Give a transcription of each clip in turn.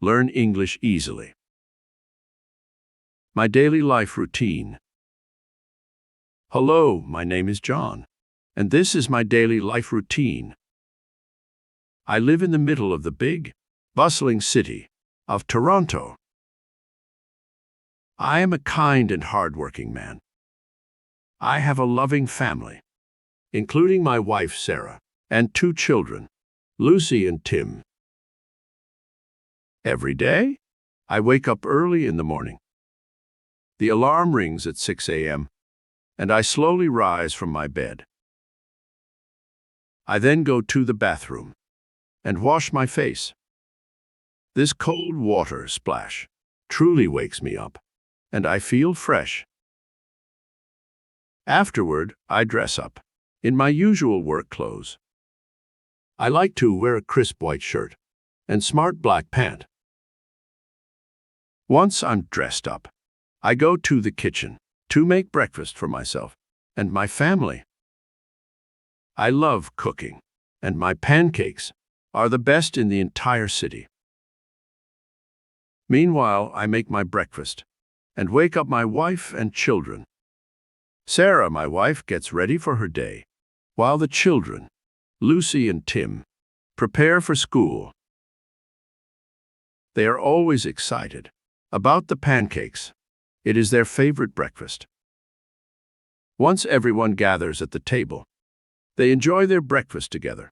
Learn English easily. My daily life routine. Hello, my name is John, and this is my daily life routine. I live in the middle of the big, bustling city of Toronto. I am a kind and hardworking man. I have a loving family, including my wife Sarah and 2 children, Lucy and Tim. Every day, I wake up early in the morning. The alarm rings at 6 a.m., and I slowly rise from my bed. I then go to the bathroom and wash my face. This cold water splash truly wakes me up, and I feel fresh. Afterward, I dress up in my usual work clothes. I like to wear a crisp white shirt and smart black pant. Once I'm dressed up, I go to the kitchen to make breakfast for myself and my family. I love cooking, and my pancakes are the best in the entire city. Meanwhile, I make my breakfast and wake up my wife and children. Sarah, my wife, gets ready for her day, while the children, Lucy and Tim, prepare for school. They are always excited about the pancakes. It is their favorite breakfast. Once everyone gathers at the table, they enjoy their breakfast together.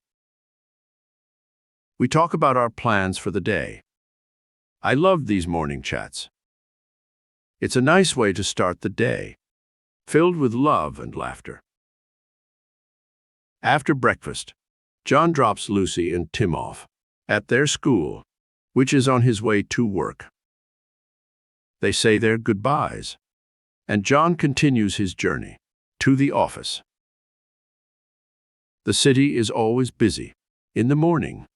We talk about our plans for the day. I love these morning chats. It's a nice way to start the day, filled with love and laughter. After breakfast, John drops Lucy and Tim off at their school, which is on his way to work. They say their goodbyes, and John continues his journey to the office. The city is always busy in the morning,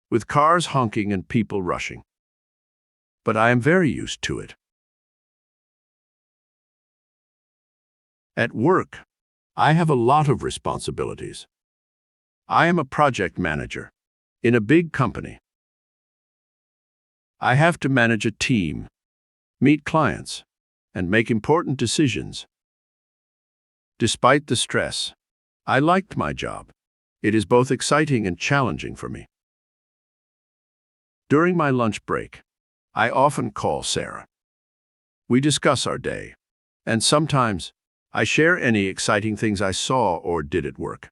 with cars honking and people rushing. But I am very used to it. At work, I have a lot of responsibilities. I am a project manager in a big company. I have to manage a team, meet clients, and make important decisions. Despite the stress, I liked my job. It is both exciting and challenging for me. During my lunch break, I often call Sarah. We discuss our day, and sometimes I share any exciting things I saw or did at work.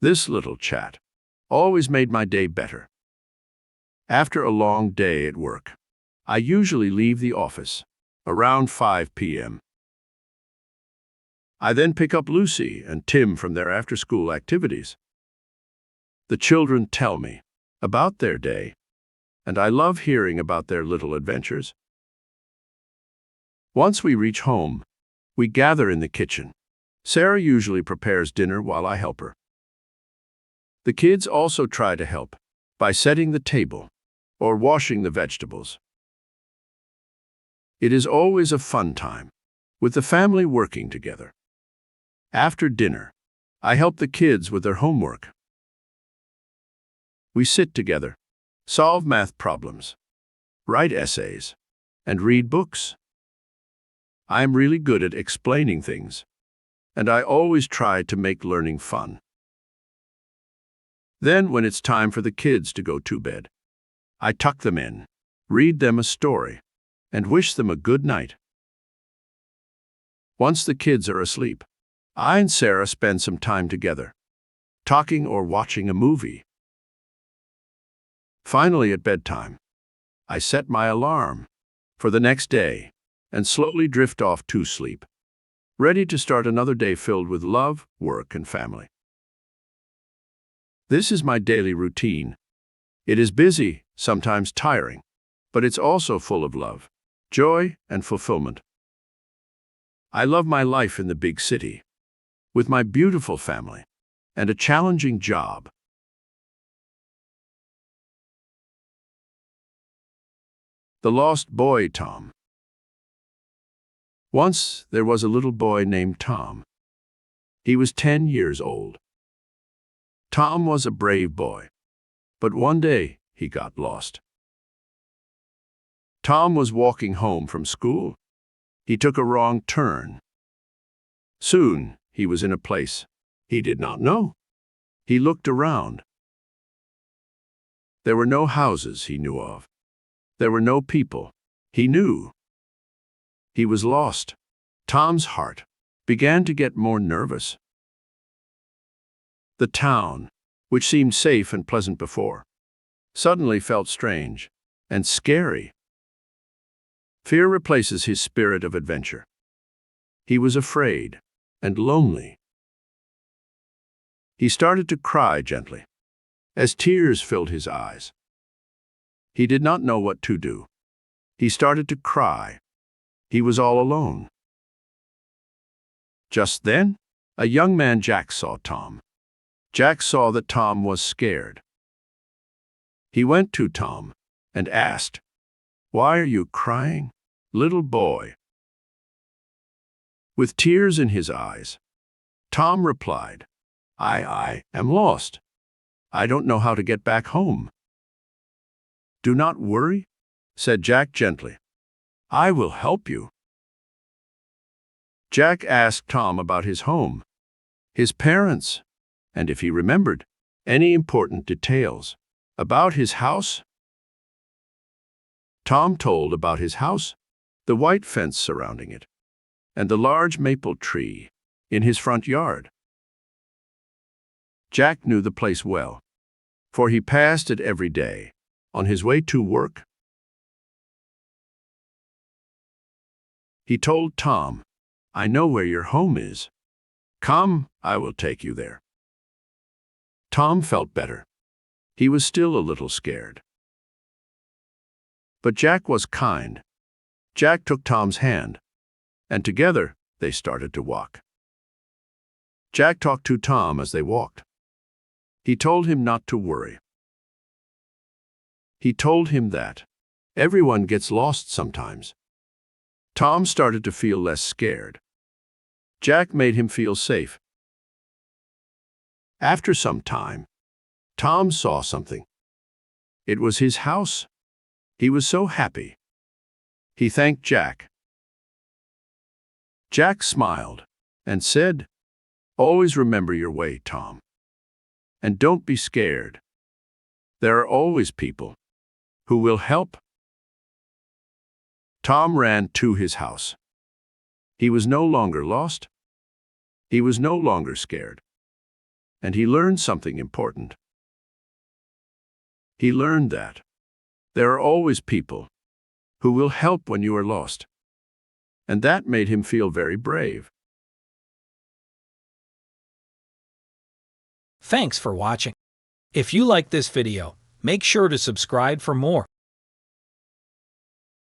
This little chat always made my day better. After a long day at work, I usually leave the office around 5 p.m. I then pick up Lucy and Tim from their after-school activities. The children tell me about their day, and I love hearing about their little adventures. Once we reach home, we gather in the kitchen. Sarah usually prepares dinner while I help her. The kids also try to help by setting the table or washing the vegetables. It is always a fun time, with the family working together. After dinner, I help the kids with their homework. We sit together, solve math problems, write essays, and read books. I am really good at explaining things, and I always try to make learning fun. Then, when it's time for the kids to go to bed, I tuck them in, read them a story, and wish them a good night. Once the kids are asleep, I and Sarah spend some time together, talking or watching a movie. Finally, at bedtime, I set my alarm for the next day and slowly drift off to sleep, ready to start another day filled with love, work, and family. This is my daily routine. It is busy, sometimes tiring, but it's also full of love, joy, and fulfillment. I love my life in the big city, with my beautiful family and a challenging job. The Lost Boy Tom. Once there was a little boy named Tom. He was 10 years old. Tom was a brave boy, but one day he got lost. Tom was walking home from school. He took a wrong turn. Soon, he was in a place he did not know. He looked around. There were no houses he knew of. There were no people he knew. He was lost. Tom's heart began to get more nervous. The town, which seemed safe and pleasant before, suddenly felt strange and scary. Fear replaces his spirit of adventure. He was afraid and lonely. He started to cry gently, as tears filled his eyes. He did not know what to do. He started to cry. He was all alone. Just then, a young man, Jack, saw Tom. Jack saw that Tom was scared. He went to Tom and asked, "Why are you crying, little boy?" With tears in his eyes, Tom replied, I am lost. I don't know how to get back home." "Do not worry," said Jack gently. "I will help you." Jack asked Tom about his home, his parents, and if he remembered any important details about his house. Tom told about his house, the white fence surrounding it, and the large maple tree in his front yard. Jack knew the place well, for he passed it every day on his way to work. He told Tom, "I know where your home is. Come, I will take you there." Tom felt better. He was still a little scared. But Jack was kind. Jack took Tom's hand, and together they started to walk. Jack talked to Tom as they walked. He told him not to worry. He told him that everyone gets lost sometimes. Tom started to feel less scared. Jack made him feel safe. After some time, Tom saw something. It was his house. He was so happy. He thanked Jack. Jack smiled and said, "Always remember your way, Tom. And don't be scared. There are always people who will help." Tom ran to his house. He was no longer lost. He was no longer scared. And he learned something important. He learned that there are always people who will help when you are lost. And that made him feel very brave. Thanks for watching. If you like this video, make sure to subscribe for more.